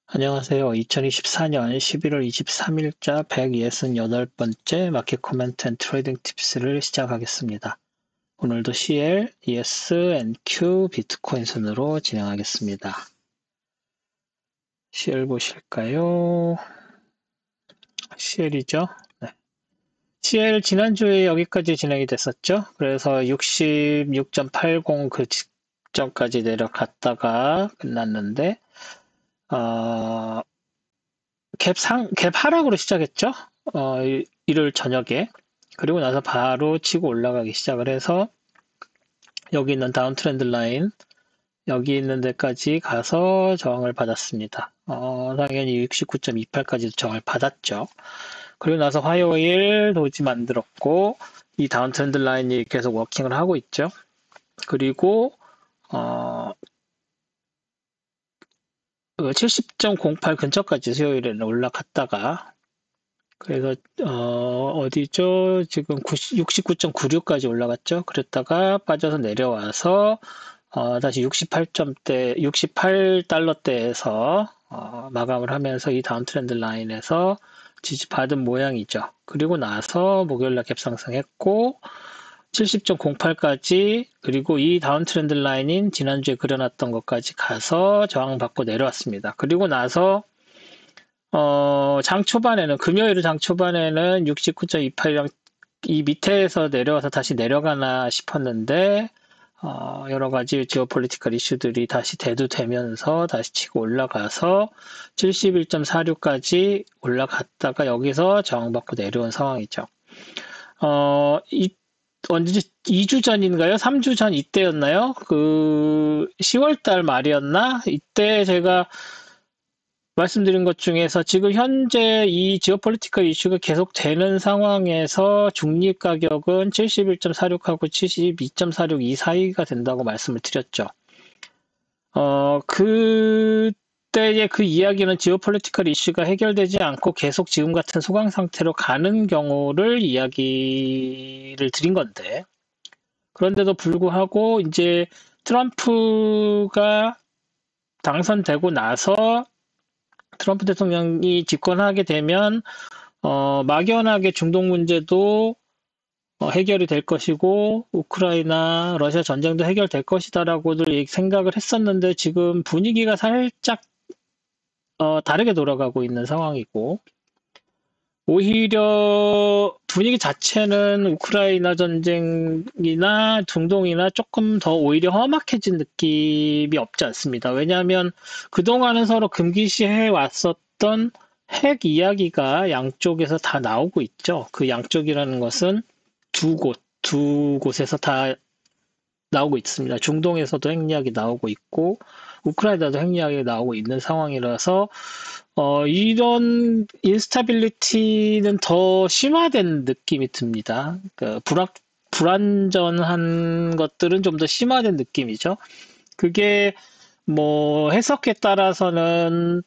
안녕하세요. 2024년 11월 23일자 168번째 마켓 코멘트 앤 트레이딩 팁스를 시작하겠습니다. 오늘도 CL, ES, NQ, 비트코인 순으로 진행하겠습니다. CL 보실까요? CL이죠. 네. CL 지난주에 여기까지 진행이 됐었죠. 그래서 66.80 그 직전까지 내려갔다가 끝났는데 갭 하락으로 시작했죠. 일요일 저녁에. 그리고 나서 바로 치고 올라가기 시작을 해서 여기 있는 다운 트렌드 라인, 여기 있는 데까지 가서 저항을 받았습니다. 당연히 69.28까지도 저항을 받았죠. 그리고 나서 화요일 도지 만들었고, 이 다운 트렌드 라인이 계속 워킹을 하고 있죠. 그리고 70.08 근처까지 수요일에는 올라갔다가 그래서 어디죠? 지금 69.96까지 올라갔죠. 그랬다가 빠져서 내려와서 다시 68달러대에서 마감을 하면서 이 다운 트렌드 라인에서 지지받은 모양이죠. 그리고 나서 목요일날 갭상승했고 70.08까지 그리고 이 다운 트렌드 라인인 지난주에 그려놨던 것까지 가서 저항받고 내려왔습니다. 그리고 나서 장 초반에는, 금요일 장 초반에는 69.28이랑 이 밑에서 내려와서 다시 내려가나 싶었는데, 여러 가지 지오폴리티컬 이슈들이 다시 대두되면서 다시 치고 올라가서 71.46까지 올라갔다가 여기서 저항받고 내려온 상황이죠. 언제 2주 전인가요? 3주 전 이때였나요? 10월 달 말이었나? 이때 제가 말씀드린 것 중에서 지금 현재 이 지오폴리티컬 이슈가 계속되는 상황에서 중립 가격은 71.46하고 72.46 이 사이가 된다고 말씀을 드렸죠. 그때의 그 이야기는 지오폴리티컬 이슈가 해결되지 않고 계속 지금 같은 소강 상태로 가는 경우를 이야기를 드린 건데, 그런데도 불구하고 이제 트럼프가 당선되고 나서 트럼프 대통령이 집권하게 되면 막연하게 중동 문제도 해결이 될 것이고 우크라이나 러시아 전쟁도 해결될 것이다라고들 생각을 했었는데 지금 분위기가 살짝 다르게 돌아가고 있는 상황이고 오히려 분위기 자체는 우크라이나 전쟁이나 중동이나 조금 더 오히려 험악해진 느낌이 없지 않습니다. 왜냐하면 그동안은 서로 금기시해 왔었던 핵 이야기가 양쪽에서 다 나오고 있죠. 그 양쪽이라는 것은 두 곳에서 다 나오고 있습니다. 중동에서도 핵 이야기 나오고 있고 우크라이나도 핵 이야기 나오고 있는 상황이라서 이런 인스타빌리티는 더 심화된 느낌이 듭니다. 불안전한 것들은 좀 더 심화된 느낌이죠. 그게 뭐 해석에 따라서는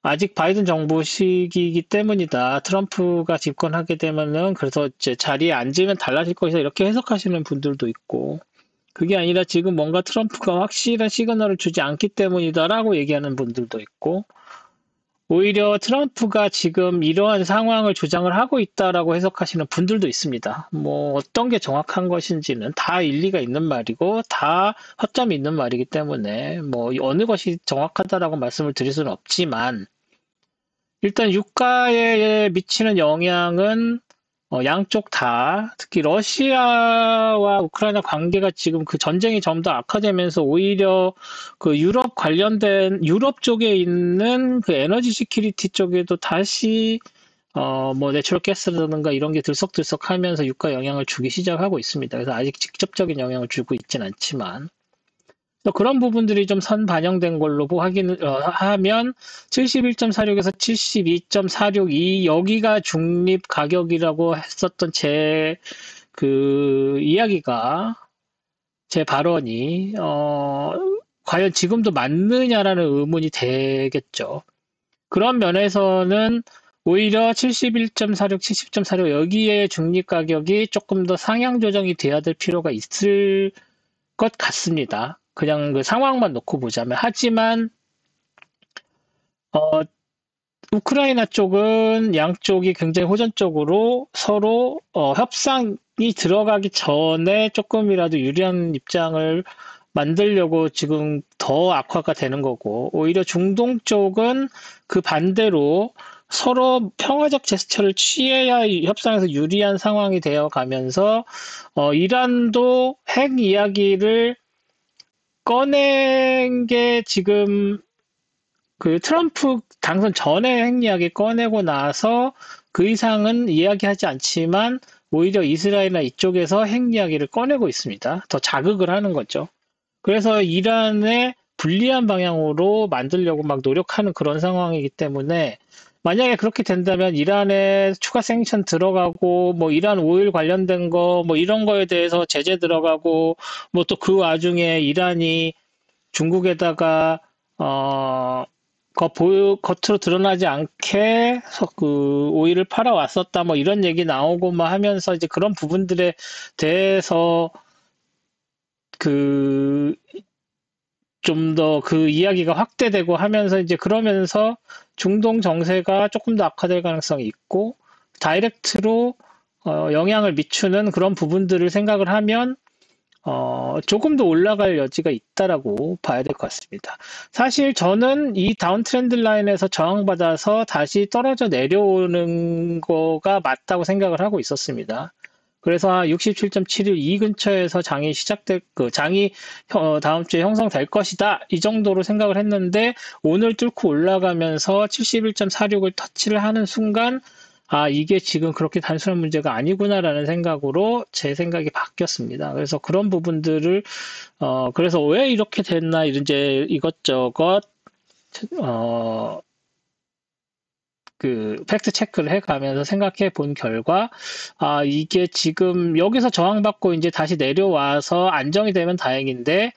아직 바이든 정부 시기이기 때문이다. 트럼프가 집권하게 되면은 그래서 이제 자리에 앉으면 달라질 것이다. 이렇게 해석하시는 분들도 있고 그게 아니라 지금 뭔가 트럼프가 확실한 시그널을 주지 않기 때문이다라고 얘기하는 분들도 있고 오히려 트럼프가 지금 이러한 상황을 주장을 하고 있다라고 해석하시는 분들도 있습니다. 뭐 어떤 게 정확한 것인지는 다 일리가 있는 말이고 다 허점이 있는 말이기 때문에 뭐 어느 것이 정확하다라고 말씀을 드릴 수는 없지만 일단 유가에 미치는 영향은 양쪽 다 특히 러시아와 우크라이나 관계가 지금 그 전쟁이 좀 더 악화되면서 오히려 그 유럽 관련된 유럽 쪽에 있는 그 에너지 시큐리티 쪽에도 다시 뭐 내추럴 가스라든가 이런 게 들썩들썩하면서 유가 영향을 주기 시작하고 있습니다. 그래서 아직 직접적인 영향을 주고 있진 않지만 그런 부분들이 좀 선 반영된 걸로 하면 71.46에서 72.46 이 여기가 중립 가격이라고 했었던 제 그 이야기가 제 발언이 과연 지금도 맞느냐라는 의문이 되겠죠. 그런 면에서는 오히려 71.46, 70.46 여기에 중립 가격이 조금 더 상향 조정이 돼야 될 필요가 있을 것 같습니다. 그냥 그 상황만 놓고 보자면. 하지만, 어, 우크라이나 쪽은 양쪽이 굉장히 호전적으로 서로 협상이 들어가기 전에 조금이라도 유리한 입장을 만들려고 지금 더 악화가 되는 거고, 오히려 중동 쪽은 그 반대로 서로 평화적 제스처를 취해야 이 협상에서 유리한 상황이 되어 가면서, 이란도 핵 이야기를 꺼낸 게 지금 그 트럼프 당선 전에 핵 이야기 꺼내고 나서 그 이상은 이야기하지 않지만 오히려 이스라엘이나 이쪽에서 핵 이야기를 꺼내고 있습니다. 더 자극을 하는 거죠. 그래서 이란에 불리한 방향으로 만들려고 막 노력하는 그런 상황이기 때문에 만약에 그렇게 된다면 이란에 추가 생션 들어가고 뭐 이란 오일 관련된 거 뭐 이런 거에 대해서 제재 들어가고 뭐 또 그 와중에 이란이 중국에다가 어 겉으로 드러나지 않게 그 오일을 팔아왔었다 뭐 이런 얘기 나오고 막 하면서 이제 그런 부분들에 대해서 그 좀 더 그 이야기가 확대되고 하면서 이제 그러면서 중동 정세가 조금 더 악화될 가능성이 있고 다이렉트로 영향을 미치는 그런 부분들을 생각을 하면 조금 더 올라갈 여지가 있다라고 봐야 될 것 같습니다. 사실 저는 이 다운 트렌드 라인에서 저항받아서 다시 떨어져 내려오는 거가 맞다고 생각을 하고 있었습니다. 그래서 67.71 이 근처에서 장이 장이 다음 주에 형성될 것이다. 이 정도로 생각을 했는데 오늘 뚫고 올라가면서 71.46을 터치를 하는 순간 아, 이게 지금 그렇게 단순한 문제가 아니구나라는 생각으로 제 생각이 바뀌었습니다. 그래서 그런 부분들을, 그래서 왜 이렇게 됐나, 이제 이것저것, 어, 그, 팩트 체크를 해가면서 생각해 본 결과, 아, 이게 지금 여기서 저항받고 이제 다시 내려와서 안정이 되면 다행인데,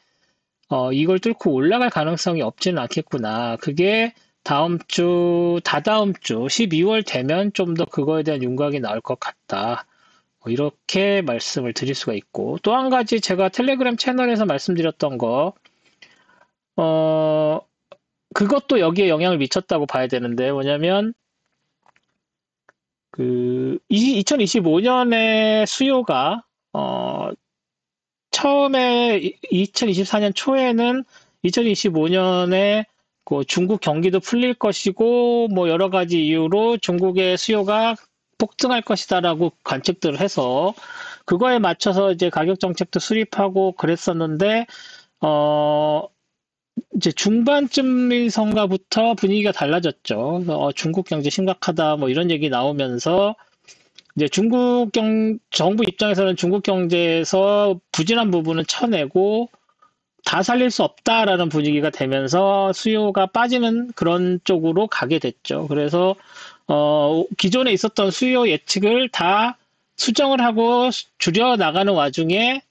이걸 뚫고 올라갈 가능성이 없지는 않겠구나. 그게 다음 주, 다다음 주, 12월 되면 좀 더 그거에 대한 윤곽이 나올 것 같다. 이렇게 말씀을 드릴 수가 있고, 또 한 가지 제가 텔레그램 채널에서 말씀드렸던 거, 어, 그것도 여기에 영향을 미쳤다고 봐야 되는데, 뭐냐면, 2025년에 수요가, 처음에 2024년 초에는 2025년에 그 중국 경기도 풀릴 것이고 뭐 여러 가지 이유로 중국의 수요가 폭증할 것이다라고 관측들을 해서 그거에 맞춰서 이제 가격 정책도 수립하고 그랬었는데 어 이제 중반쯤선가부터 분위기가 달라졌죠. 중국 경제 심각하다 뭐 이런 얘기 나오면서 이제 정부 입장에서는 중국 경제에서 부진한 부분은 쳐내고 다 살릴 수 없다라는 분위기가 되면서 수요가 빠지는 그런 쪽으로 가게 됐죠. 그래서 기존에 있었던 수요 예측을 다 수정을 하고 줄여 나가는 와중에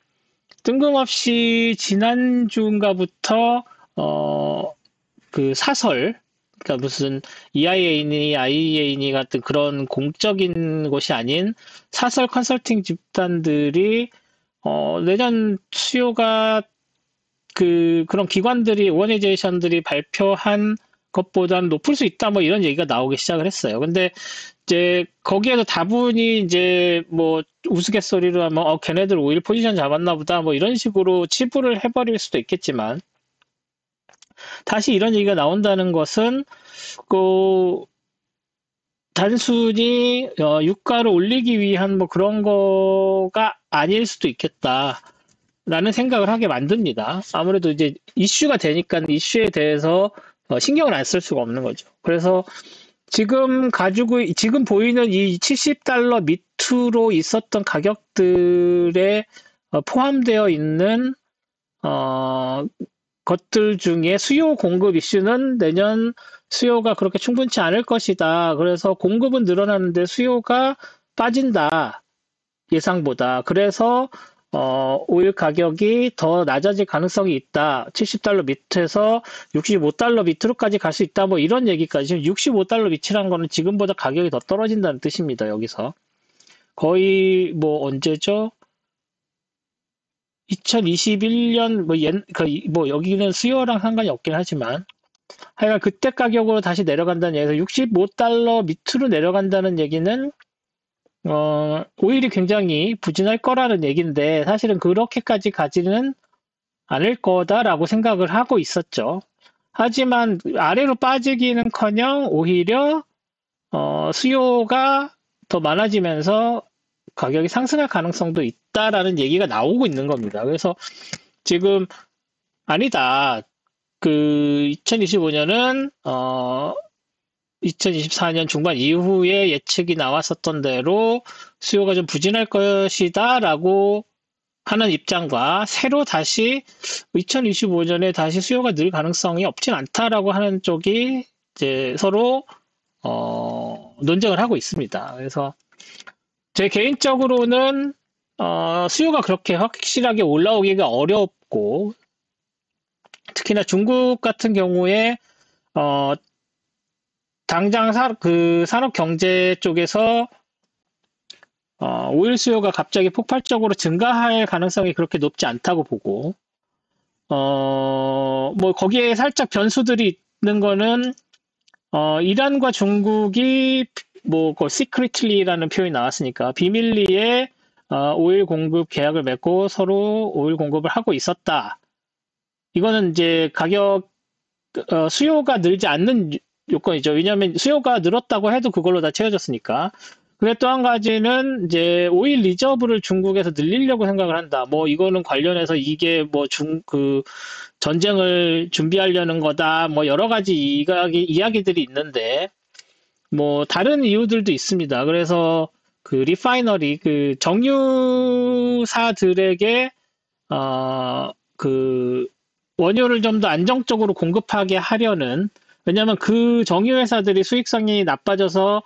뜬금없이 지난주인가부터 그 사설 그러니까 무슨 EIA니 IEA니 같은 그런 공적인 곳이 아닌 사설 컨설팅 집단들이 내년 수요가 그런 기관들이 오거니제이션들이 발표한 것보다는 높을 수 있다 뭐 이런 얘기가 나오기 시작을 했어요. 근데 이제 거기에서 다분히 이제 뭐 우스갯소리로 하면 걔네들 오일 포지션 잡았나 보다 뭐 이런 식으로 치부를 해버릴 수도 있겠지만 다시 이런 얘기가 나온다는 것은 그 단순히 유가를 올리기 위한 뭐 그런 거가 아닐 수도 있겠다라는 생각을 하게 만듭니다. 아무래도 이제 이슈가 되니까 이슈에 대해서 신경을 안 쓸 수가 없는 거죠. 그래서 지금 보이는 이 70달러 밑으로 있었던 가격들에 포함되어 있는 것들 중에 수요 공급 이슈는 내년 수요가 그렇게 충분치 않을 것이다. 그래서 공급은 늘어나는데 수요가 빠진다. 예상보다. 그래서 오일 가격이 더 낮아질 가능성이 있다. 70달러 밑에서 65달러 밑으로까지 갈 수 있다. 뭐 이런 얘기까지. 지금 65달러 밑이라는 거는 지금보다 가격이 더 떨어진다는 뜻입니다. 여기서. 거의 뭐 언제죠? 2021년 뭐 여기는 수요랑 상관이 없긴 하지만 하여간 그때 가격으로 다시 내려간다는 얘기에서 65달러 밑으로 내려간다는 얘기는 오일이 굉장히 부진할 거라는 얘기인데 사실은 그렇게까지 가지는 않을 거다라고 생각을 하고 있었죠. 하지만 아래로 빠지기는커녕 오히려 수요가 더 많아지면서 가격이 상승할 가능성도 있다라는 얘기가 나오고 있는 겁니다. 그래서 지금 아니다. 그 2025년은 2024년 중반 이후에 예측이 나왔었던 대로 수요가 좀 부진할 것이다라고 하는 입장과 새로 다시 2025년에 다시 수요가 늘 가능성이 없진 않다라고 하는 쪽이 이제 서로 논쟁을 하고 있습니다. 그래서 제 개인적으로는 수요가 그렇게 확실하게 올라오기가 어렵고 특히나 중국 같은 경우에 당장 그 산업 경제 쪽에서 오일 수요가 갑자기 폭발적으로 증가할 가능성이 그렇게 높지 않다고 보고 뭐 거기에 살짝 변수들이 있는 거는 이란과 중국이 그 secretly라는 표현이 나왔으니까 비밀리에 오일 공급 계약을 맺고 서로 오일 공급을 하고 있었다. 이거는 이제 수요가 늘지 않는 요건이죠. 왜냐하면 수요가 늘었다고 해도 그걸로 다 채워졌으니까. 그게 또 한 가지는 이제 오일 리저브를 중국에서 늘리려고 생각을 한다. 뭐 이거는 관련해서 이게 뭐 전쟁을 준비하려는 거다. 뭐 여러 가지 이야기들이 있는데 뭐 다른 이유들도 있습니다. 그래서 그 리파이너리 그 정유사들에게 그 원유를 좀 더 안정적으로 공급하게 하려는 왜냐하면 그 정유회사들이 수익성이 나빠져서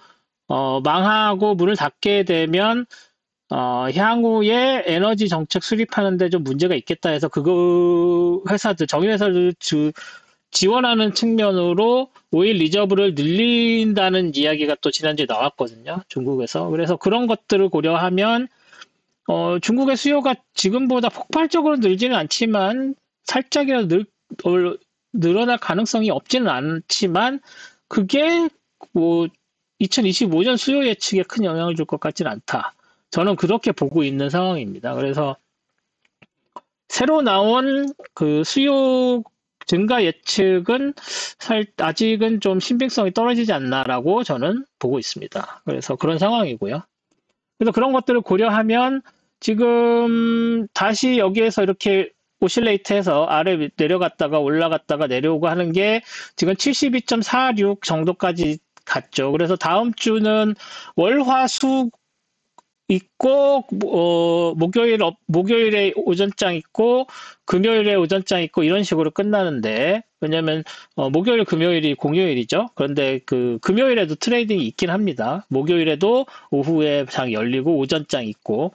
망하고 문을 닫게 되면 향후에 에너지 정책 수립하는데 좀 문제가 있겠다 해서 그거 정유회사들 지원하는 측면으로 오일 리저브를 늘린다는 이야기가 또 지난주에 나왔거든요. 중국에서. 그래서 그런 것들을 고려하면 중국의 수요가 지금보다 폭발적으로 늘지는 않지만 살짝이라도 늘어날 가능성이 없지는 않지만 그게 뭐 2025년 수요 예측에 큰 영향을 줄 것 같지는 않다. 저는 그렇게 보고 있는 상황입니다. 그래서 새로 나온 그 수요 증가 예측은 아직은 좀 신빙성이 떨어지지 않나라고 저는 보고 있습니다. 그래서 그런 상황이고요. 그래서 그런 것들을 고려하면 지금 다시 여기에서 이렇게 오실레이트해서 아래 내려갔다가 올라갔다가 내려오고 하는 게 지금 72.46 정도까지 갔죠. 그래서 다음 주는 월화수 있고 목요일에 오전장 있고 금요일에 오전장 있고 이런 식으로 끝나는데 왜냐면 목요일 금요일이 공휴일이죠. 그런데 그 금요일에도 트레이딩이 있긴 합니다. 목요일에도 오후에 장 열리고 오전장 있고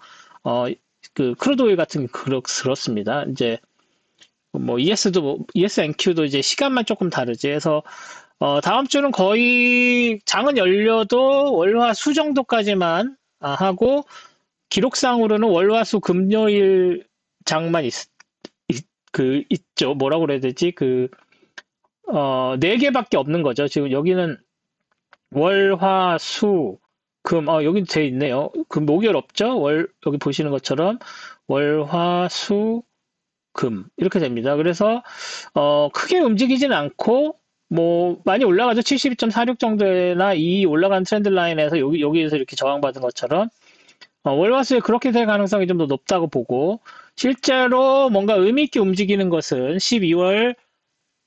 그 크루드 오일 같은 게 그렇습니다. 이제 뭐 ESNQ도 이제 시간만 조금 다르지 해서 다음 주는 거의 장은 열려도 월화수 정도까지만 하고 기록상으로는 월화수 금요일 장만 있죠. 뭐라고 그래야 되지? 네 개밖에 없는 거죠. 지금 여기는 월화수 금 여기 돼 있네요. 목요일 없죠? 여기 보시는 것처럼 월화수 금 이렇게 됩니다. 그래서 크게 움직이지는 않고 뭐 많이 올라가죠. 72.46 정도나 이 올라간 트렌드 라인에서 여기에서 이렇게 저항받은 것처럼 월화수에 그렇게 될 가능성이 좀 더 높다고 보고 실제로 뭔가 의미 있게 움직이는 것은 12월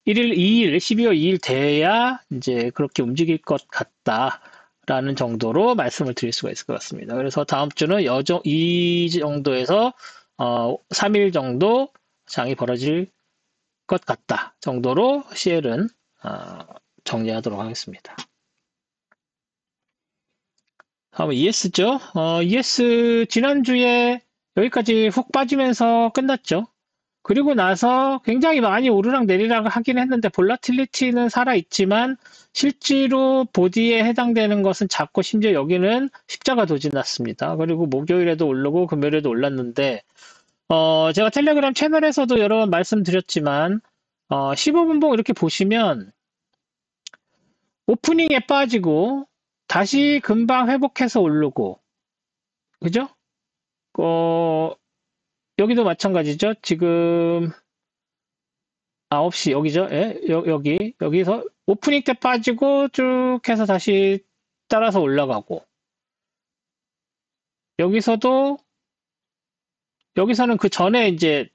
2일 돼야 이제 그렇게 움직일 것 같다라는 정도로 말씀을 드릴 수가 있을 것 같습니다. 그래서 다음 주는 이 정도에서 3일 정도 장이 벌어질 것 같다 정도로 CL은 정리하도록 하겠습니다. 다음은 ES죠. ES 지난주에 여기까지 훅 빠지면서 끝났죠. 그리고 나서 굉장히 많이 오르락 내리락 하긴 했는데 볼라틸리티는 살아있지만 실제로 보디에 해당되는 것은 작고 심지어 여기는 십자가 도지 났습니다. 그리고 목요일에도 오르고 금요일에도 올랐는데 제가 텔레그램 채널에서도 여러 번 말씀드렸지만 15분봉 이렇게 보시면 오프닝에 빠지고 다시 금방 회복해서 오르고, 그죠? 어, 여기도 마찬가지죠. 지금 9시 여기죠. 예? 여기서 오프닝 때 빠지고 쭉 해서 다시 따라서 올라가고, 여기서도 여기서는 그 전에 이제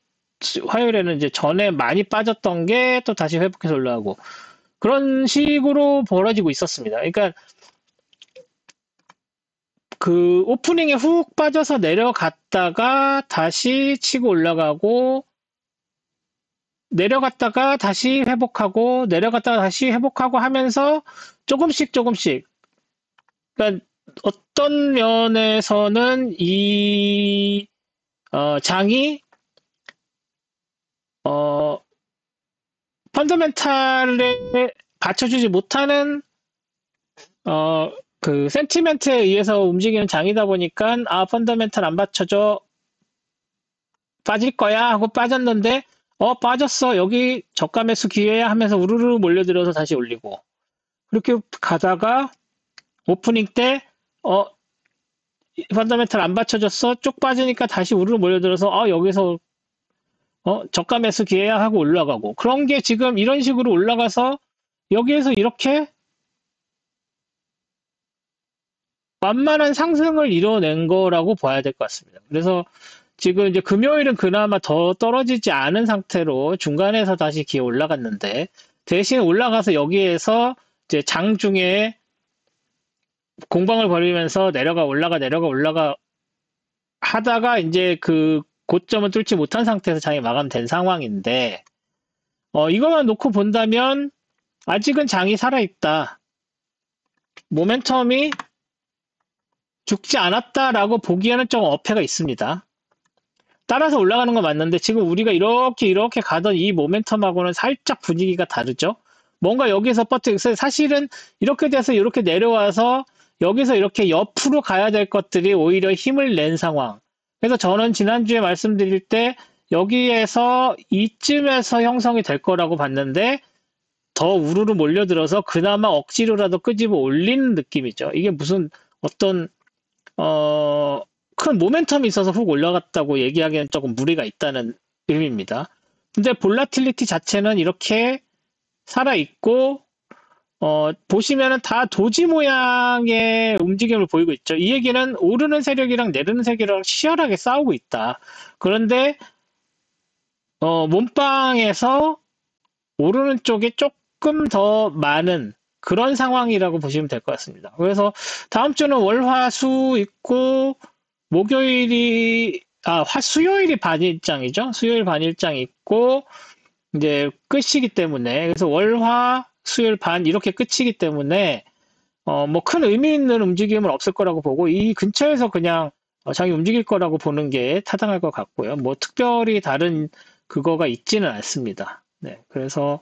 화요일에는 이제 전에 많이 빠졌던 게 또 다시 회복해서 올라가고 그런 식으로 벌어지고 있었습니다. 그러니까 그 오프닝에 훅 빠져서 내려갔다가 다시 치고 올라가고 내려갔다가 다시 회복하고 내려갔다가 다시 회복하고 하면서 조금씩 그러니까 어떤 면에서는 이 장이 어, 펀더멘탈에 받쳐주지 못하는 그 센티멘트에 의해서 움직이는 장이다 보니까 아 펀더멘탈 안 받쳐줘 빠질 거야 하고 빠졌는데 빠졌어 여기 저가 매수 기회야 하면서 우르르 몰려들어서 다시 올리고 그렇게 가다가 오프닝 때 펀더멘탈 안 받쳐줬어 쭉 빠지니까 다시 우르르 몰려들어서 여기서 저가 매수 기회야 하고 올라가고 그런 게 지금 이런 식으로 올라가서 여기에서 이렇게 완만한 상승을 이뤄낸 거라고 봐야 될 것 같습니다. 그래서 지금 이제 금요일은 그나마 더 떨어지지 않은 상태로 중간에서 다시 기어 올라갔는데 대신 올라가서 여기에서 이제 장중에 공방을 벌이면서 내려가 하다가 이제 그 고점을 뚫지 못한 상태에서 장이 마감된 상황인데 이것만 놓고 본다면 아직은 장이 살아있다. 모멘텀이 죽지 않았다라고 보기에는 좀 어폐가 있습니다. 따라서 올라가는 건 맞는데 지금 우리가 이렇게 가던 이 모멘텀하고는 살짝 분위기가 다르죠. 뭔가 여기서 사실은 이렇게 돼서 이렇게 내려와서 여기서 이렇게 옆으로 가야 될 것들이 오히려 힘을 낸 상황. 그래서 저는 지난주에 말씀드릴 때 여기에서 이쯤에서 형성이 될 거라고 봤는데 더 우르르 몰려들어서 그나마 억지로라도 끄집어 올리는 느낌이죠. 이게 무슨 어떤 큰 모멘텀이 있어서 훅 올라갔다고 얘기하기엔 조금 무리가 있다는 의미입니다. 근데 볼라틸리티 자체는 이렇게 살아있고 보시면은 다 도지 모양의 움직임을 보이고 있죠. 이 얘기는 오르는 세력이랑 내리는 세력이랑 치열하게 싸우고 있다. 그런데 몸빵에서 오르는 쪽에 조금 더 많은 그런 상황이라고 보시면 될 것 같습니다. 그래서 다음 주는 월화수 있고 수요일이 반일장이죠. 수요일 반일장 있고 이제 끝이기 때문에 그래서 월화 수요일 반 이렇게 끝이기 때문에 뭐 큰 의미 있는 움직임은 없을 거라고 보고 이 근처에서 그냥 장이 움직일 거라고 보는 게 타당할 것 같고요. 뭐 특별히 다른 그거가 있지는 않습니다. 네, 그래서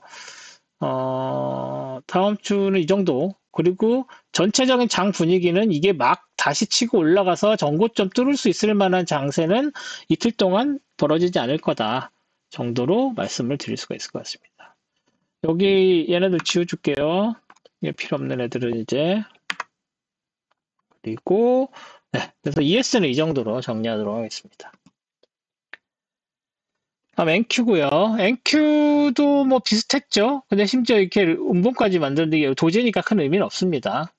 다음 주는 이 정도. 그리고 전체적인 장 분위기는 이게 막 다시 치고 올라가서 전고점 뚫을 수 있을 만한 장세는 이틀 동안 벌어지지 않을 거다 정도로 말씀을 드릴 수가 있을 것 같습니다. 여기 얘네들 지워줄게요. 필요 없는 애들은 이제. 그리고 네, 그래서 ES는 이 정도로 정리하도록 하겠습니다. 다음 NQ고요. NQ도 뭐 비슷했죠. 근데 심지어 이렇게 음봉까지 만드는 게 도제니까 큰 의미는 없습니다.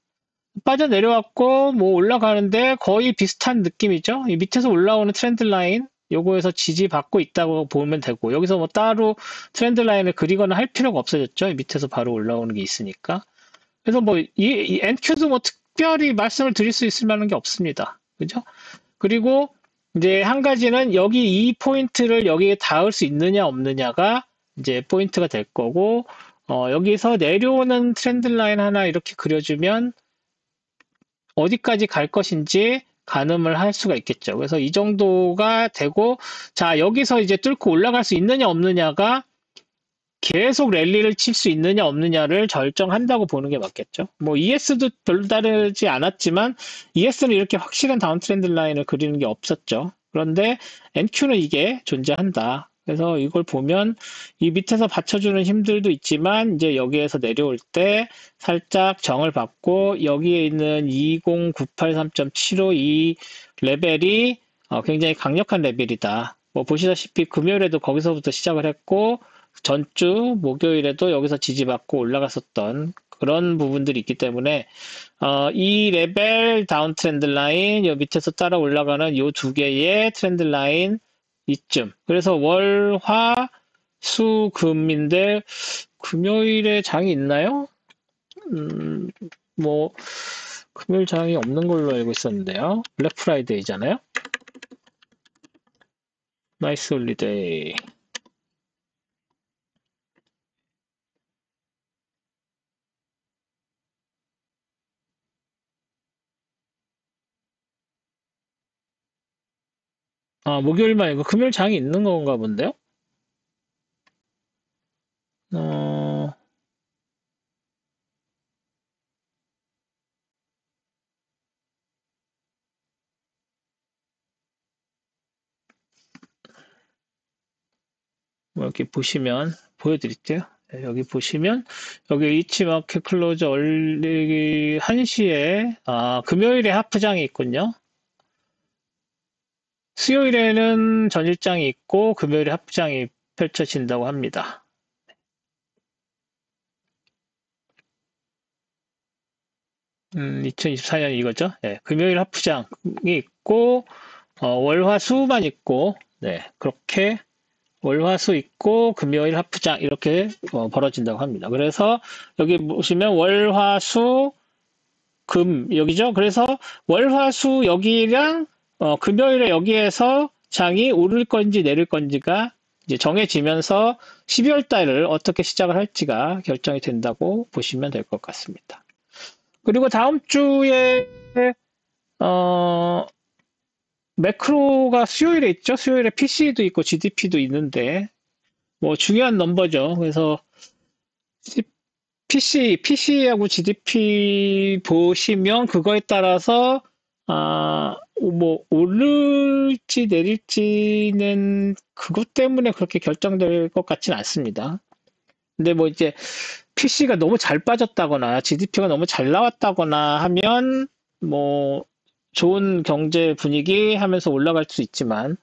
빠져내려왔고 뭐 올라가는데 거의 비슷한 느낌이죠. 이 밑에서 올라오는 트렌드 라인 요거에서 지지받고 있다고 보면 되고 여기서 뭐 따로 트렌드 라인을 그리거나 할 필요가 없어졌죠. 이 밑에서 바로 올라오는 게 있으니까. 그래서 뭐 이 NQ도 뭐 특별히 말씀을 드릴 수 있을 만한 게 없습니다. 그죠? 그리고 이제 한 가지는 여기 이 포인트를 여기에 닿을 수 있느냐 없느냐가 이제 포인트가 될 거고 여기서 내려오는 트렌드 라인 하나 이렇게 그려주면 어디까지 갈 것인지 가늠을 할 수가 있겠죠. 그래서 이 정도가 되고 자 여기서 이제 뚫고 올라갈 수 있느냐 없느냐가 계속 랠리를 칠 수 있느냐 없느냐를 결정한다고 보는 게 맞겠죠. 뭐 ES도 별로 다르지 않았지만 ES는 이렇게 확실한 다운 트렌드 라인을 그리는 게 없었죠. 그런데 NQ는 이게 존재한다. 그래서 이걸 보면 이 밑에서 받쳐주는 힘들도 있지만 이제 여기에서 내려올 때 살짝 정을 받고 여기에 있는 20983.75 이 레벨이 굉장히 강력한 레벨이다. 뭐 보시다시피 금요일에도 거기서부터 시작을 했고 전주 목요일에도 여기서 지지받고 올라갔었던 그런 부분들이 있기 때문에 이 레벨 다운 트렌드 라인, 요 밑에서 따라 올라가는 요 두 개의 트렌드 라인 이쯤. 그래서 월, 화, 수, 금인데 금요일에 장이 있나요? 뭐 금요일 장이 없는 걸로 알고 있었는데요. 블랙 프라이데이잖아요. 나이스 홀리데이. 목요일만 아니고 금요일 장이 있는 건가 본데요? 어, 뭐 이렇게 보시면 보여드릴게요. 네, 여기 보시면 여기 이치마켓 클로즈 얼리기 1시에 금요일에 하프장이 있군요. 수요일에는 전일장이 있고 금요일에 하프장이 펼쳐진다고 합니다. 2024년 이거죠. 네, 금요일 하프장이 있고 월화수만 있고 네, 그렇게 월화수 있고 금요일 하프장 이렇게 벌어진다고 합니다. 그래서 여기 보시면 월화수 금 여기죠. 그래서 월화수 여기랑 금요일에 여기에서 장이 오를 건지 내릴 건지가 이제 정해지면서 12월 달을 어떻게 시작을 할지가 결정이 된다고 보시면 될 것 같습니다. 그리고 다음 주에 매크로가 수요일에 있죠. 수요일에 PC도 있고 GDP도 있는데 뭐 중요한 넘버죠. 그래서 PC하고 GDP 보시면 그거에 따라서 뭐 오를지 내릴지는 그것 때문에 그렇게 결정될 것 같지는 않습니다. 근데 뭐 이제 PC가 너무 잘 빠졌다거나 GDP가 너무 잘 나왔다거나 하면 뭐 좋은 경제 분위기 하면서 올라갈 수 있지만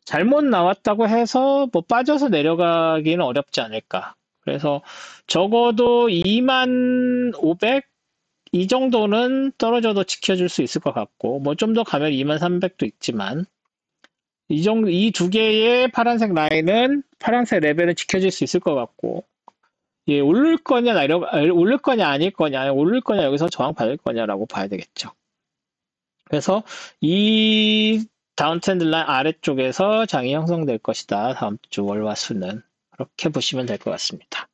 잘못 나왔다고 해서 뭐 빠져서 내려가기는 어렵지 않을까. 그래서 적어도 2500 이 정도는 떨어져도 지켜줄 수 있을 것 같고 뭐 좀 더 가면 2300도 있지만 이 두 개의 파란색 라인은 파란색 레벨은 지켜질 수 있을 것 같고 예, 오를 거냐 오를 거냐 아닐 거냐 오를 거냐 여기서 저항 받을 거냐라고 봐야 되겠죠. 그래서 이 다운트렌드 라인 아래쪽에서 장이 형성될 것이다. 다음 주 월화수는 그렇게 보시면 될 것 같습니다.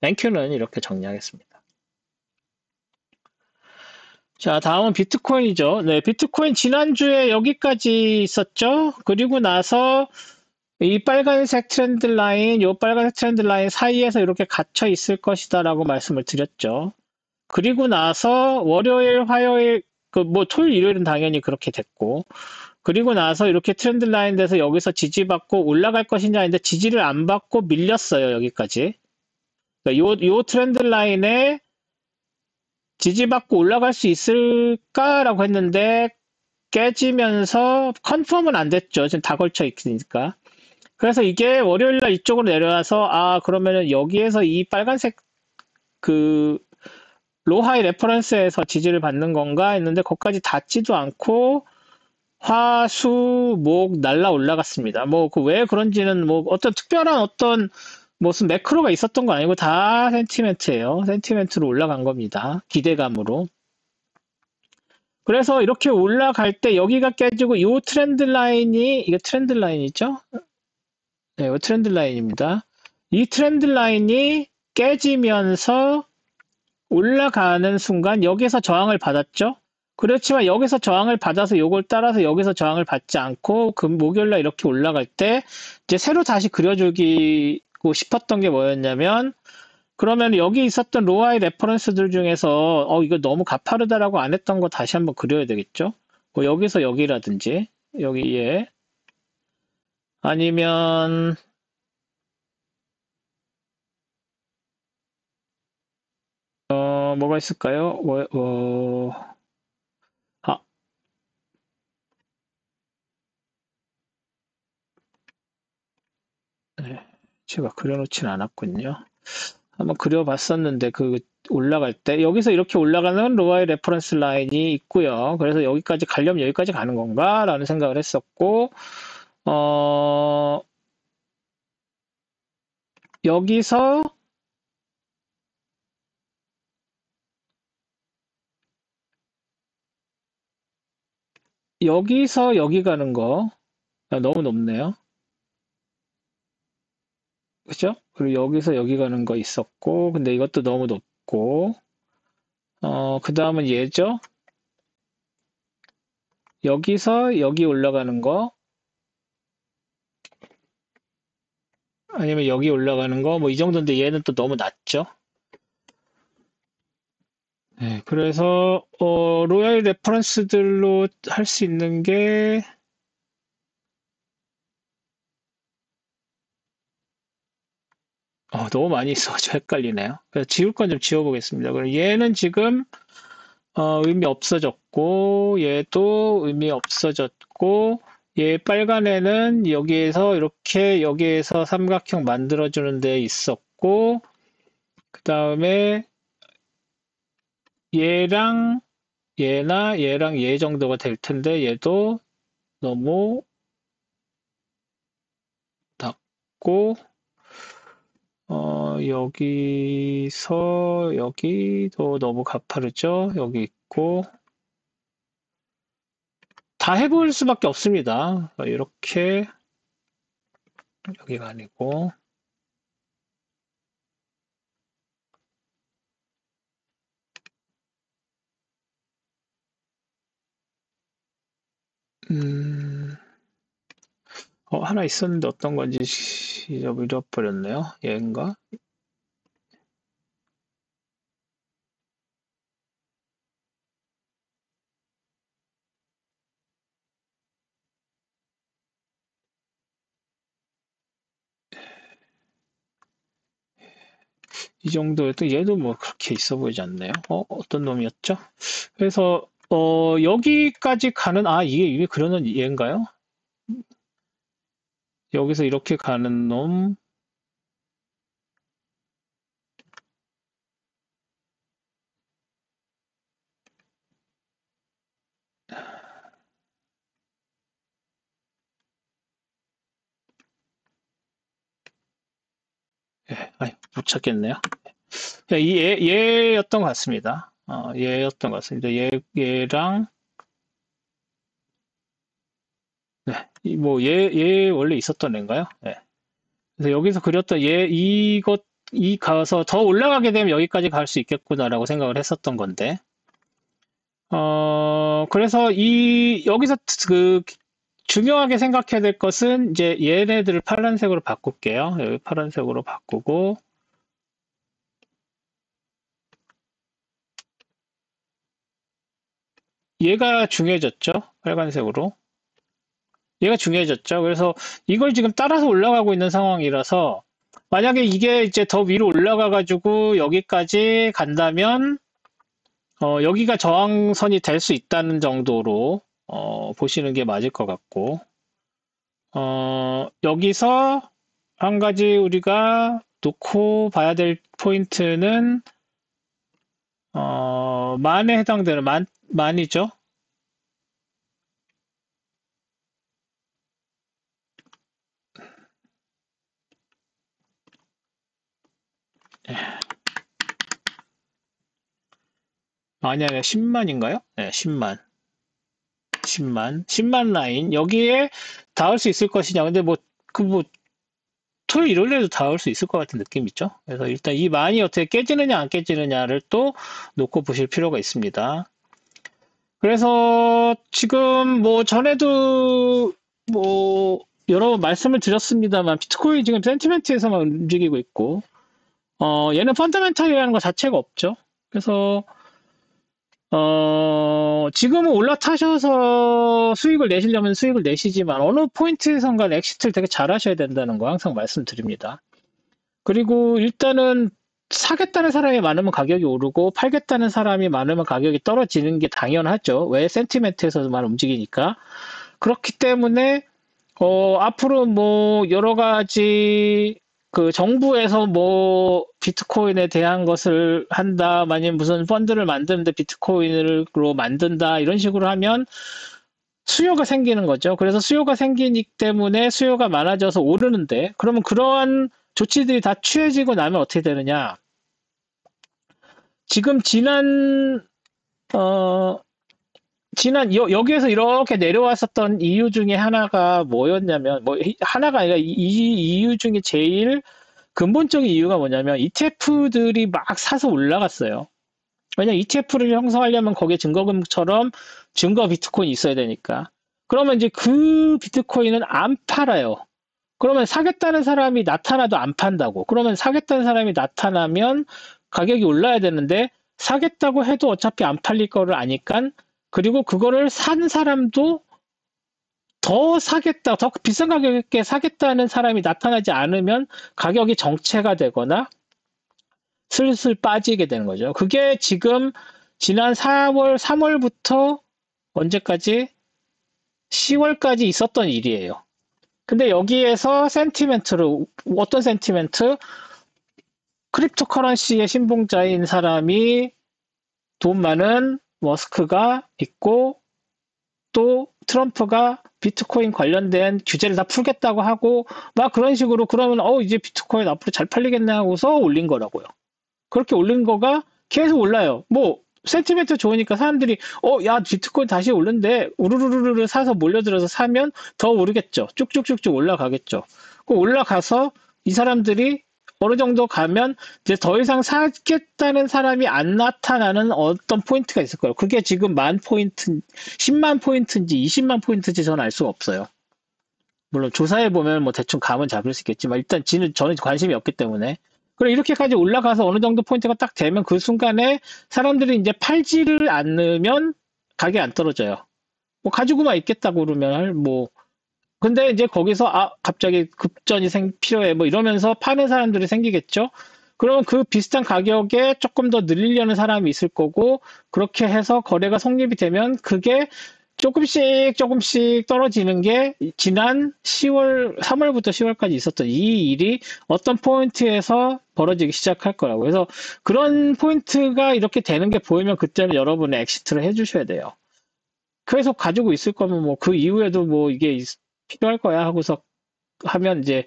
땡큐는 이렇게 정리하겠습니다. 자, 다음은 비트코인이죠. 네, 비트코인 지난주에 여기까지 있었죠. 그리고 나서 이 빨간색 트렌드 라인, 요 빨간색 트렌드 라인 사이에서 이렇게 갇혀 있을 것이다라고 말씀을 드렸죠. 그리고 나서 월요일, 화요일, 뭐 토요일, 일요일은 당연히 그렇게 됐고, 그리고 나서 이렇게 트렌드 라인 돼서 여기서 지지받고 올라갈 것이냐 했는데 지지를 안 받고 밀렸어요, 여기까지. 그러니까 요 트렌드 라인에 지지받고 올라갈 수 있을까라고 했는데 깨지면서 컨펌은 안 됐죠. 지금 다 걸쳐 있으니까. 그래서 이게 월요일 날 이쪽으로 내려와서 그러면은 여기에서 이 빨간색 그 로하이 레퍼런스에서 지지를 받는 건가 했는데 거기까지 닿지도 않고 화, 수, 목 날라 올라갔습니다. 뭐 그 왜 그런지는 뭐 어떤 특별한 어떤 무슨 매크로가 있었던 거 아니고 다 센티멘트예요. 센티멘트로 올라간 겁니다. 기대감으로. 그래서 이렇게 올라갈 때 여기가 깨지고 이 트렌드 라인이 이게 트렌드 라인이죠? 네, 이 트렌드 라인입니다. 이 트렌드 라인이 깨지면서 올라가는 순간 여기서 저항을 받았죠? 그렇지만 여기서 저항을 받아서 요걸 따라서 여기서 저항을 받지 않고 목요일날 이렇게 올라갈 때 이제 새로 다시 그려주고 싶었던 게 뭐였냐면 그러면 여기 있었던 로아이 레퍼런스들 중에서 이거 너무 가파르다라고 안 했던 거 다시 한번 그려야 되겠죠? 뭐 여기서 여기라든지 여기에 아니면 뭐가 있을까요? 아, 네. 제가 그려놓진 않았군요. 한번 그려봤었는데 그 올라갈 때 여기서 이렇게 올라가는 로아의 레퍼런스 라인이 있고요. 그래서 여기까지 가려면 여기까지 가는 건가라는 생각을 했었고 어, 여기서 여기서 여기 가는 거 너무 높네요. 그죠? 그리고 여기서 여기 가는 거 있었고 근데 이것도 너무 높고 그 다음은 얘죠? 여기서 여기 올라가는 거 아니면 여기 올라가는 거 뭐 이 정도인데 얘는 또 너무 낮죠? 네, 그래서 로얄 레퍼런스들로 할 수 있는 게 너무 많이 있어가지고 헷갈리네요. 그래서 지울 건 좀 지워보겠습니다. 그럼 얘는 지금 의미 없어졌고 얘도 의미 없어졌고 얘 빨간 애는 여기에서 이렇게 여기에서 삼각형 만들어주는 데 있었고 그 다음에 얘랑 얘랑 얘 정도가 될 텐데 얘도 너무 작고 여기서 여기도 너무 가파르죠? 여기 있고 다 해볼 수밖에 없습니다. 이렇게 여기가 아니고 음, 하나 있었는데 어떤 건지 잊어버렸네요. 얘인가? 이 정도였던 얘도 뭐 그렇게 있어 보이지 않네요. 어떤 놈이었죠? 그래서 여기까지 가는 이게 그려놓은 얘인가요? 여기서 이렇게 가는 놈 못 찾겠네요. 얘였던 것 같습니다. 얘였던 것 같습니다. 얘랑, 네, 얘 원래 있었던 애인가요? 네. 그래서 여기서 그렸던 이 가서 더 올라가게 되면 여기까지 갈 수 있겠구나라고 생각을 했었던 건데, 그래서 여기서 중요하게 생각해야 될 것은 이제 얘네들을 파란색으로 바꿀게요. 여기 파란색으로 바꾸고, 얘가 중요해졌죠? 빨간색으로. 얘가 중요해졌죠. 그래서 이걸 지금 따라서 올라가고 있는 상황이라서 만약에 이게 이제 더 위로 올라가 가지고 여기까지 간다면 여기가 저항선이 될 수 있다는 정도로 보시는 게 맞을 것 같고 여기서 한 가지 우리가 놓고 봐야 될 포인트는 만에 해당되는 만이죠. 만이 아니라 10만인가요? 네, 10만. 10만 라인. 여기에 닿을 수 있을 것이냐. 근데 토요일, 일요일에도 닿을 수 있을 것 같은 느낌 있죠? 그래서 일단 이 만이 어떻게 깨지느냐, 안 깨지느냐를 또 놓고 보실 필요가 있습니다. 그래서 지금 전에도 여러 번 말씀을 드렸습니다만, 비트코인 지금 센티멘트에서만 움직이고 있고, 얘는 펀더멘탈이라는 것 자체가 없죠. 그래서 지금은 올라타셔서 수익을 내시려면 수익을 내시지만 어느 포인트에선가 엑시트를 되게 잘 하셔야 된다는 거 항상 말씀드립니다. 그리고 일단은 사겠다는 사람이 많으면 가격이 오르고 팔겠다는 사람이 많으면 가격이 떨어지는 게 당연하죠. 왜? 센티멘트에서만 움직이니까. 그렇기 때문에 앞으로 뭐 여러 가지 그 정부에서 뭐 비트코인에 대한 것을 한다, 만약 무슨 펀드를 만드는데 비트코인으로 만든다 이런 식으로 하면 수요가 생기는 거죠. 그래서 수요가 생기기 때문에 수요가 많아져서 오르는데, 그러면 그러한 조치들이 다 취해지고 나면 어떻게 되느냐? 지금 어, 여기에서 이렇게 내려왔었던 이유 중에 하나가 뭐였냐면, 뭐, 하나가 아니라 이 이유 중에 제일 근본적인 이유가 뭐냐면, ETF들이 막 사서 올라갔어요. 왜냐면 ETF를 형성하려면 거기에 증거금처럼 증거 비트코인이 있어야 되니까. 그러면 이제 그 비트코인은 안 팔아요. 그러면 사겠다는 사람이 나타나도 안 판다고. 그러면 사겠다는 사람이 나타나면 가격이 올라야 되는데 사겠다고 해도 어차피 안 팔릴 거를 아니까, 그리고 그거를 산 사람도 더 사겠다, 더 비싼 가격에 사겠다는 사람이 나타나지 않으면 가격이 정체가 되거나 슬슬 빠지게 되는 거죠. 그게 지금 지난 3월부터 언제까지? 10월까지 있었던 일이에요. 근데 여기에서 센티멘트로, 어떤 센티멘트? 크립토 커런시의 신봉자인 사람이 돈 많은 머스크가 있고, 또 트럼프가 비트코인 관련된 규제를 다 풀겠다고 하고 막 그런 식으로, 그러면 이제 비트코인 앞으로 잘 팔리겠네 하고서 올린 거라고요. 그렇게 올린 거가 계속 올라요. 뭐 센티멘트 좋으니까 사람들이 야 비트코인 다시 오른대, 우르르르르 사서 몰려들어서 사면 더 오르겠죠. 쭉쭉쭉쭉 올라가겠죠. 그 올라가서 이 사람들이 어느 정도 가면 이제 더 이상 사겠다는 사람이 안 나타나는 어떤 포인트가 있을 거예요. 그게 지금 10,000포인트, 10만 포인트인지 20만 포인트인지 저는 알 수가 없어요. 물론 조사해 보면 뭐 대충 감은 잡을 수 있겠지만 일단 저는 관심이 없기 때문에. 그리고 이렇게까지 올라가서 어느 정도 포인트가 딱 되면 그 순간에 사람들이 이제 팔지를 않으면 가격이 안 떨어져요. 뭐 가지고만 있겠다고 그러면 뭐, 근데 이제 거기서 갑자기 급전이 필요해 뭐 이러면서 파는 사람들이 생기겠죠. 그러면 그 비슷한 가격에 조금 더 늘리려는 사람이 있을 거고, 그렇게 해서 거래가 성립이 되면 그게 조금씩 떨어지는 게 지난 3월부터 10월까지 있었던 이 일이 어떤 포인트에서 벌어지기 시작할 거라고. 그래서 그런 포인트가 이렇게 되는 게 보이면 그때는 여러분의 엑시트를 해주셔야 돼요. 계속 가지고 있을 거면 뭐 그 이후에도 뭐 이게 필요할 거야 하고서 하면 이제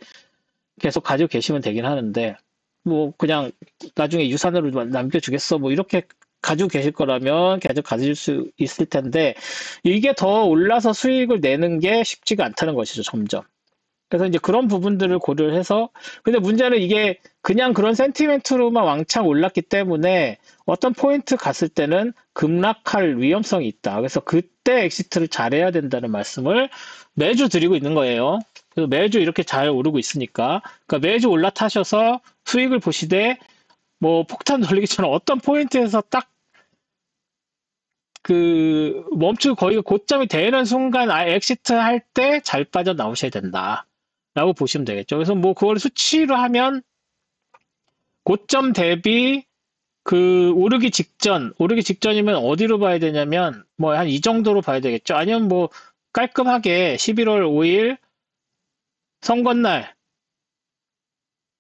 계속 가지고 계시면 되긴 하는데, 뭐 그냥 나중에 유산으로 남겨주겠어 뭐 이렇게 가지고 계실 거라면 계속 가질 수 있을 텐데, 이게 더 올라서 수익을 내는 게 쉽지가 않다는 것이죠, 점점. 그래서 이제 그런 부분들을 고려를 해서, 근데 문제는 이게 그냥 그런 센티멘트로만 왕창 올랐기 때문에 어떤 포인트 갔을 때는 급락할 위험성이 있다. 그래서 그때 엑시트를 잘해야 된다는 말씀을 매주 드리고 있는 거예요. 그래서 매주 이렇게 잘 오르고 있으니까. 그러니까 매주 올라타셔서 수익을 보시되, 뭐 폭탄 돌리기처럼 어떤 포인트에서 딱 멈추고 거의 고점이 되는 순간 엑시트 할 때 잘 빠져 나오셔야 된다 라고 보시면 되겠죠. 그래서 뭐 그걸 수치로 하면 고점 대비 오르기 직전이면 어디로 봐야 되냐면 뭐 한 이 정도로 봐야 되겠죠. 아니면 뭐 깔끔하게 11월 5일 선거날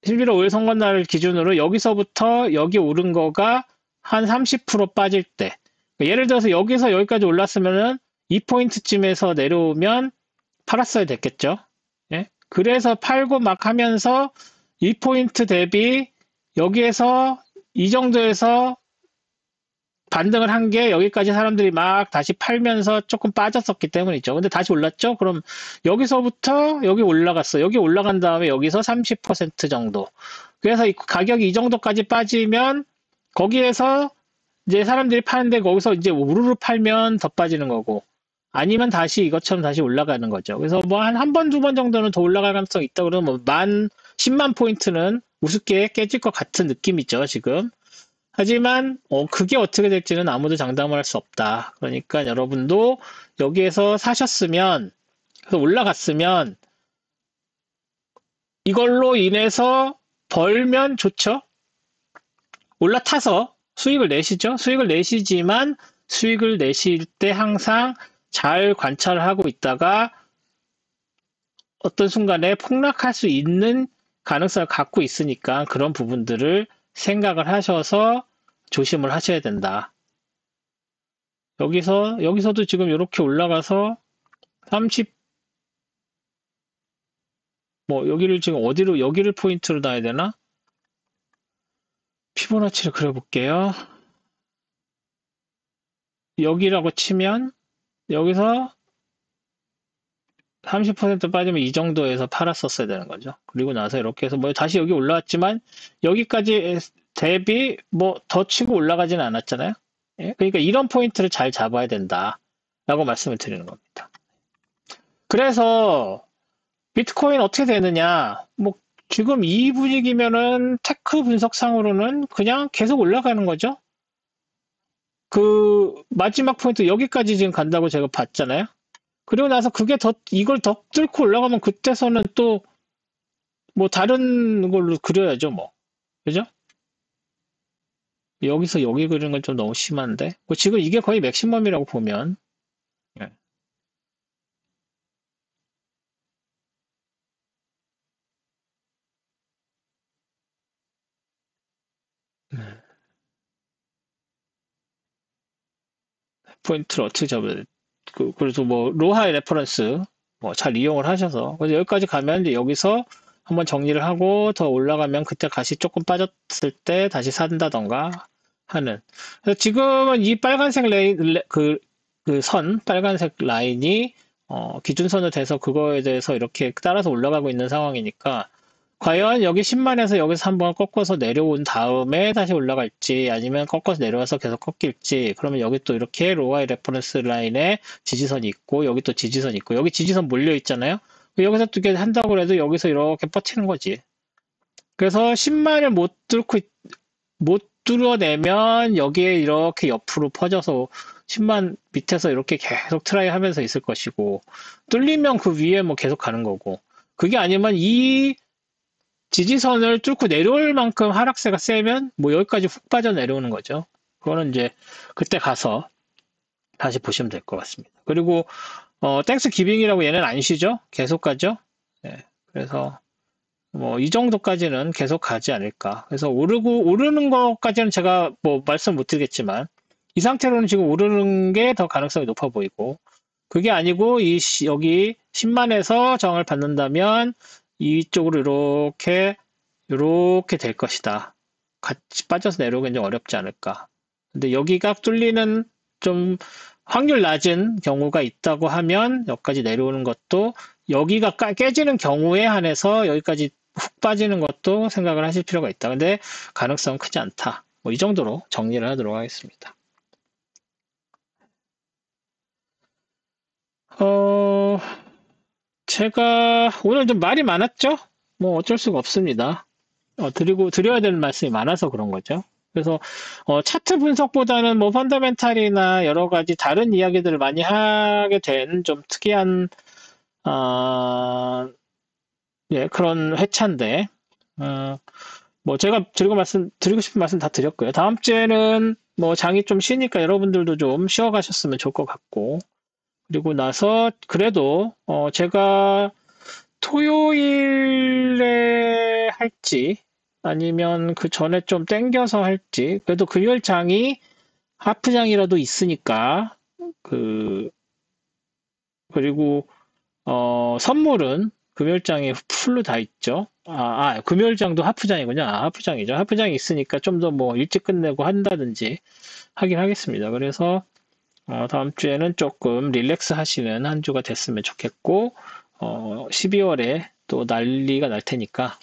11월 5일 선거날 기준으로 여기서부터 여기 오른 거가 한 30% 빠질 때, 예를 들어서 여기서 여기까지 올랐으면은 2포인트쯤에서 내려오면 팔았어야 됐겠죠. 예? 그래서 팔고 막 하면서 2포인트 대비 여기에서 이 정도에서 반등을 한 게 여기까지 사람들이 막 다시 팔면서 조금 빠졌었기 때문이죠. 근데 다시 올랐죠? 그럼 여기서부터 여기 올라갔어. 여기 올라간 다음에 여기서 30% 정도. 그래서 가격이 이 정도까지 빠지면 거기에서 이제 사람들이 파는데 거기서 이제 우르르 팔면 더 빠지는 거고, 아니면 다시 이것처럼 다시 올라가는 거죠. 그래서 뭐 한 번, 두 번 정도는 더 올라갈 가능성이 있다 그러면 뭐 10만 포인트는 우습게 깨질 것 같은 느낌이죠, 지금. 하지만 그게 어떻게 될지는 아무도 장담할 수 없다. 그러니까 여러분도 여기에서 사셨으면, 그래서 올라갔으면 이걸로 인해서 벌면 좋죠. 올라타서 수익을 내시죠. 수익을 내시지만 수익을 내실 때 항상 잘 관찰을 하고 있다가 어떤 순간에 폭락할 수 있는 가능성을 갖고 있으니까 그런 부분들을 생각을 하셔서 조심을 하셔야 된다. 여기서도 지금 이렇게 올라가서 30, 뭐, 여기를 지금 어디로, 여기를 포인트로 놔야 되나? 피보나치를 그려볼게요. 여기라고 치면, 여기서 30% 빠지면 이 정도에서 팔았었어야 되는 거죠. 그리고 나서 이렇게 해서 뭐 다시 여기 올라왔지만, 여기까지 대비 뭐 더 치고 올라가지는 않았잖아요. 예? 그러니까 이런 포인트를 잘 잡아야 된다. 라고 말씀을 드리는 겁니다. 그래서, 비트코인 어떻게 되느냐? 뭐 지금 이 분위기면은 테크 분석상으로는 그냥 계속 올라가는 거죠. 그 마지막 포인트 여기까지 지금 간다고 제가 봤잖아요. 그리고 나서 그게 이걸 더 뚫고 올라가면 그때서는 또 뭐 다른 걸로 그려야죠, 뭐. 그죠? 여기서 여기 그리는 건 좀 너무 심한데. 뭐 지금 이게 거의 맥시멈이라고 보면. 예. 포인트를 어떻게 잡아야 돼? 그래서 뭐 로하의 레퍼런스 뭐 잘 이용을 하셔서 그래서 여기까지 가면 이제 여기서 한번 정리를 하고 더 올라가면 그때 가시 조금 빠졌을 때 다시 산다던가 하는. 그래서 지금은 이 빨간색 빨간색 라인이 기준선을 돼서 그거에 대해서 이렇게 따라서 올라가고 있는 상황이니까 과연 여기 10만에서 여기서 한번 꺾어서 내려온 다음에 다시 올라갈지 아니면 꺾어서 내려와서 계속 꺾일지 그러면 여기 또 이렇게 로아의 레퍼런스 라인에 지지선이 있고 여기 또 지지선이 있고 여기 지지선 몰려 있잖아요. 여기서 또 이렇게 한다고 해도 여기서 이렇게 버티는 거지. 그래서 10만을 못 뚫어내면 여기에 이렇게 옆으로 퍼져서 10만 밑에서 이렇게 계속 트라이 하면서 있을 것이고 뚫리면 그 위에 뭐 계속 가는 거고 그게 아니면 이 지지선을 뚫고 내려올 만큼 하락세가 세면 뭐 여기까지 훅 빠져 내려오는 거죠. 그거는 이제 그때 가서 다시 보시면 될 것 같습니다. 그리고 땡스 기빙이라고 얘는 안 쉬죠? 계속 가죠? 네, 그래서 뭐 이 정도까지는 계속 가지 않을까. 그래서 오르는 것까지는 제가 뭐 말씀 못 드리겠지만 이 상태로는 지금 오르는 게 더 가능성이 높아 보이고 그게 아니고 여기 10만에서 저항을 받는다면 이쪽으로 이렇게 될 것이다. 같이 빠져서 내려오기는 좀 어렵지 않을까. 근데 여기가 뚫리는 좀 확률 낮은 경우가 있다고 하면 여기까지 내려오는 것도 여기가 깨지는 경우에 한해서 여기까지 훅 빠지는 것도 생각을 하실 필요가 있다. 근데 가능성은 크지 않다. 뭐 이 정도로 정리를 하도록 하겠습니다. 제가 오늘 좀 말이 많았죠? 뭐 어쩔 수가 없습니다. 드려야 되는 말씀이 많아서 그런 거죠. 그래서 차트 분석보다는 뭐 펀더멘탈이나 여러 가지 다른 이야기들을 많이 하게 된 좀 특이한 예, 그런 회차인데 뭐 제가 드리고 싶은 말씀 다 드렸고요. 다음 주에는 뭐 장이 좀 쉬니까 여러분들도 좀 쉬어 가셨으면 좋을 것 같고 그리고 나서 그래도 제가 토요일에 할지 아니면 그 전에 좀 땡겨서 할지 그래도 금요일장이 하프장이라도 있으니까 그리고 선물은 금요일장에 풀로 다 있죠. 금요일장도 하프장이군요. 하프장이죠. 하프장이 있으니까 좀 더 뭐 일찍 끝내고 한다든지 하긴 하겠습니다. 그래서 다음 주에는 조금 릴렉스 하시는 한 주가 됐으면 좋겠고 12월에 또 난리가 날 테니까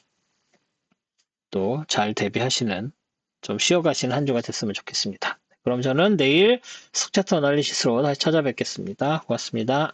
또 잘 대비하시는 좀 쉬어가시는 한 주가 됐으면 좋겠습니다. 그럼 저는 내일 스차트 어널리시스로 다시 찾아뵙겠습니다. 고맙습니다.